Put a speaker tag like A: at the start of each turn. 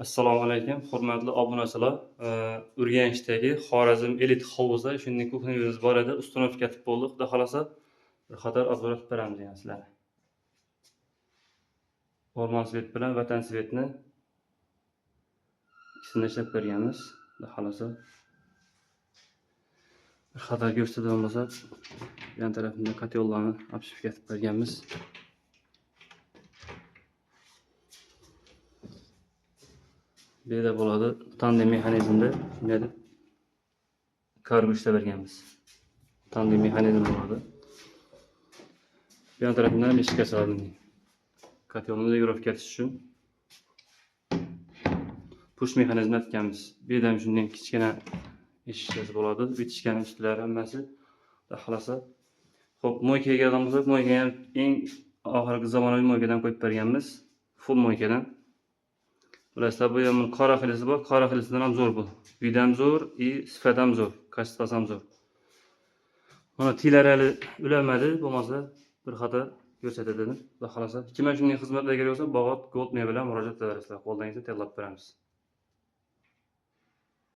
A: Assalomu alaykum, hurmatli obunachilar. Urganchdagi Xorazm elit hovuzda shunday kuxnyamiz bor edi. Ustunovka ketib bo'ldik. Xudo xolasa bir qator obzor qilib beramiz degan sizlarga. O'rmon svet bilan vatan svetni ikisini ishlab berganmiz. Xudo xolasa bir qator ko'rsatib bo'lmasa, yan tarafida kotyollarni opshib ketib berganmiz. Böyle bo'ladi. Tandem mexanizmda shunday deb kargo ishlab berganmiz. Tandem mexanizm bo'ladi. Bu yan tarafından eshikka soldim. Kotyolni regulировка etish uchun push mexanizmi atganmiz. Bu yerda ham shunday kichkina eshikchasi bo'ladi. Bitishgan ustlari hammasi. Xudo xolasa. Xo'p, moykaga kelgan bo'lsak, moykaga ham eng oxirgi zamonaviy moykadan qo'yib berganmiz. Full moykadan. Bilasizlar, bu ham qora xilisi bor. Qora xilisidan ham zo'r bu. Uydan zo'r, sifat ham zo'r, kачествоsi ham zo'r. Mana tilari ulanmadi, bo'lmasa bir xato ko'rsatadi dedim. Xudo xolasa, kim shunday xizmatlarga bo'lsa, Bog'ot Gold bilan murojaat qilaverasizlar. Qo'ldan kelsa tayyorlab beramiz.